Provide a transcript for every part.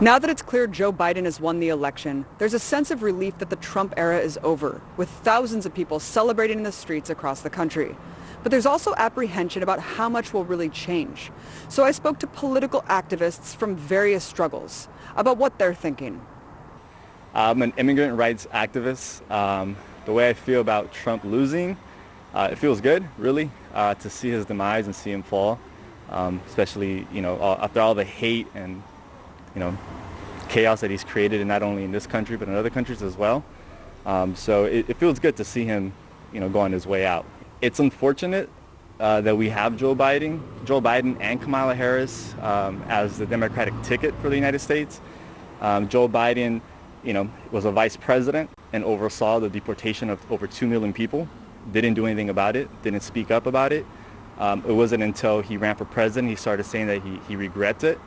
Now that it's clear Joe Biden has won the election, there's a sense of relief that the Trump era is over, with thousands of people celebrating in the streets across the country. But there's also apprehension about how much will really change. So I spoke to political activists from various struggles about what they're thinking. I'm an immigrant rights activist. The way I feel about Trump losing, it feels good, really, to see his demise and see him fall, especially, after all the hate and, chaos that he's created, and not only in this country, but in other countries as well. So it feels good to see him, go on his way out. It's unfortunate that we have Joe Biden and Kamala Harris as the Democratic ticket for the United States. Joe Biden, was a vice president and oversaw the deportation of over 2 million people, didn't do anything about it, didn't speak up about it. It wasn't until he ran for president he started saying that he regrets it.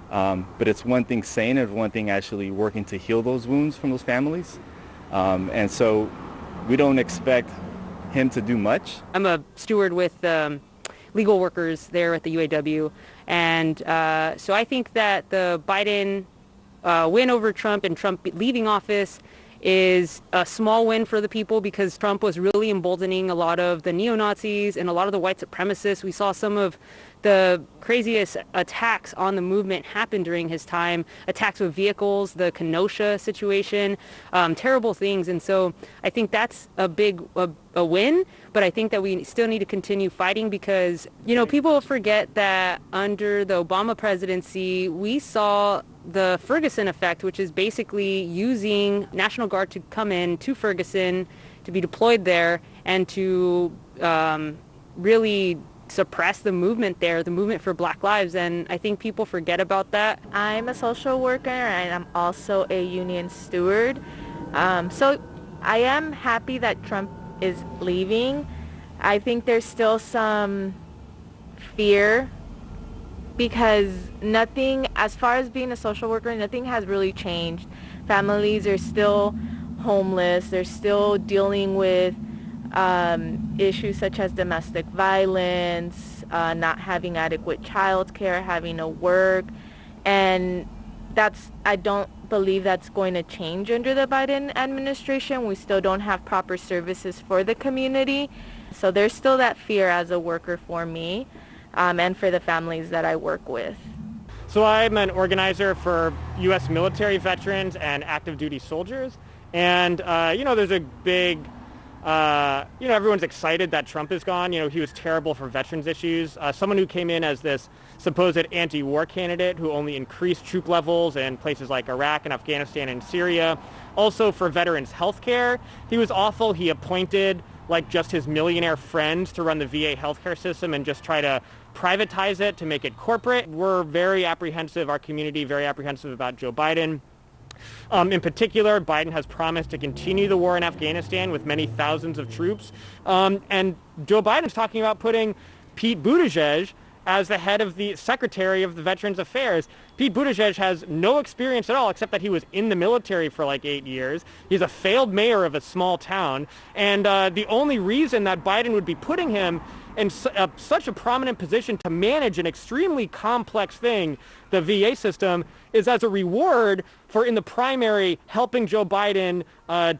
But it's one thing saying it, it's one thing actually working to heal those wounds from those families. And so we don't expect him to do much. I'm a steward with legal workers there at the UAW, and so I think that the Biden win over Trump and Trump leaving office is a small win for the people, because Trump was really emboldening a lot of the neo-Nazis and a lot of the white supremacists. We saw some of the craziest attacks on the movement happen during his time, attacks with vehicles, the Kenosha situation, terrible things. And so I think that's a big a win, but I think that we still need to continue fighting, because, people forget that under the Obama presidency, we saw the Ferguson effect, which is basically using National Guard to come in to Ferguson, to be deployed there, and to really suppress the movement there, the movement for Black lives. And I think people forget about that. I'm a social worker and I'm also a union steward. So I am happy that Trump is leaving. I think there's still some fear, because nothing, as far as being a social worker, nothing has really changed. Families are still homeless. They're still dealing with issues such as domestic violence, not having adequate child care, having to work. And I don't believe that's going to change under the Biden administration. We still don't have proper services for the community. So there's still that fear as a worker for me, and for the families that I work with. So I'm an organizer for U.S. military veterans and active duty soldiers. And, there's a big, everyone's excited that Trump is gone. He was terrible for veterans issues. Someone who came in as this supposed anti-war candidate who only increased troop levels in places like Iraq and Afghanistan and Syria. Also for veterans health care, he was awful. He appointed just his millionaire friends to run the VA healthcare system and just try to privatize it to make it corporate. We're very apprehensive, our community very apprehensive about Joe Biden. In particular, Biden has promised to continue the war in Afghanistan with many thousands of troops. And Joe Biden's talking about putting Pete Buttigieg as the head of the Secretary of the Veterans Affairs. Pete Buttigieg has no experience at all, except that he was in the military for 8 years. He's a failed mayor of a small town. And the only reason that Biden would be putting him in such a prominent position to manage an extremely complex thing, the VA system, is as a reward for, in the primary, helping Joe Biden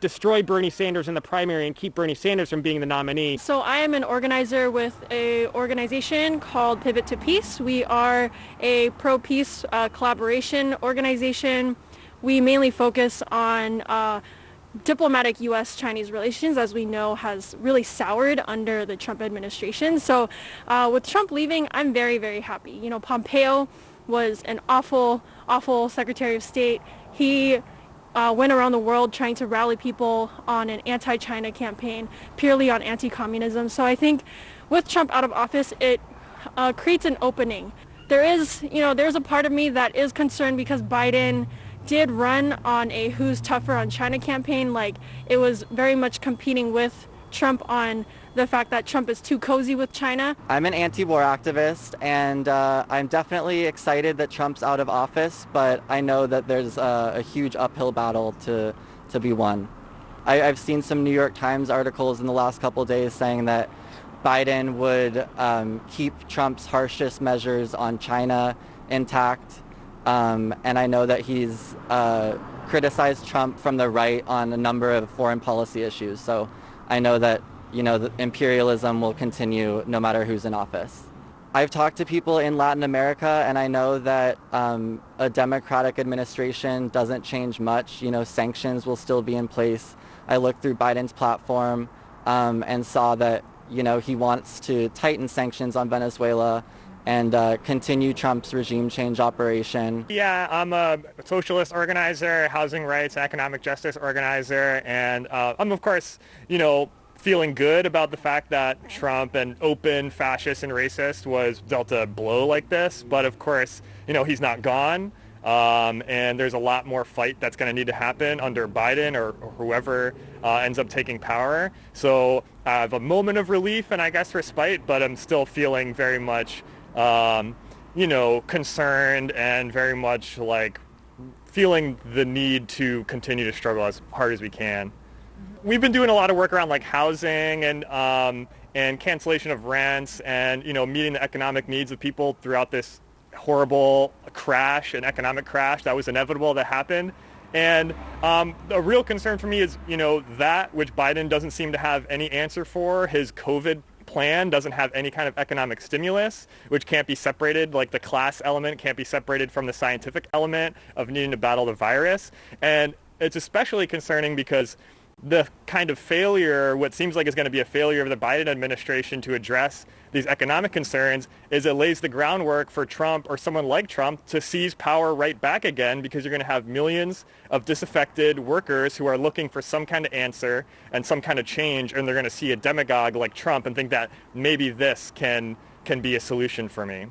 destroy Bernie Sanders in the primary and keep Bernie Sanders from being the nominee. So I am an organizer with an organization called Pivot to Peace. We are a pro-peace collaboration organization. We mainly focus on diplomatic U.S.-Chinese relations, as we know, has really soured under the Trump administration. So with Trump leaving, I'm very, very happy. Pompeo was an awful, awful Secretary of State. He went around the world trying to rally people on an anti-China campaign, purely on anti-communism. So I think with Trump out of office, it creates an opening. There's a part of me that is concerned, because Biden did run on a who's tougher on China campaign. It was very much competing with Trump on the fact that Trump is too cozy with China. I'm an anti-war activist, and I'm definitely excited that Trump's out of office, but I know that there's a huge uphill battle to be won. I've seen some New York Times articles in the last couple of days saying that Biden would keep Trump's harshest measures on China intact. And I know that he's criticized Trump from the right on a number of foreign policy issues. So I know that, the imperialism will continue no matter who's in office. I've talked to people in Latin America, and I know that a Democratic administration doesn't change much. Sanctions will still be in place. I looked through Biden's platform and saw that, he wants to tighten sanctions on Venezuela and continue Trump's regime change operation. Yeah, I'm a socialist organizer, housing rights, economic justice organizer, and I'm, of course, feeling good about the fact that Trump, an open fascist and racist, was dealt a blow like this. But of course, he's not gone. And there's a lot more fight that's going to need to happen under Biden or whoever ends up taking power. So I have a moment of relief and I guess respite, but I'm still feeling very much, concerned and very much like feeling the need to continue to struggle as hard as we can. We've been doing a lot of work around like housing and cancellation of rents and, meeting the economic needs of people throughout this horrible crash, an economic crash that was inevitable that happened. And a real concern for me is, that which Biden doesn't seem to have any answer for. His COVID plan doesn't have any kind of economic stimulus, which can't be separated, like the class element can't be separated from the scientific element of needing to battle the virus. And it's especially concerning because the kind of failure, what seems like is going to be a failure of the Biden administration to address these economic concerns, is it lays the groundwork for Trump or someone like Trump to seize power right back again, because you're going to have millions of disaffected workers who are looking for some kind of answer and some kind of change, and they're going to see a demagogue like Trump and think that maybe this can be a solution for me.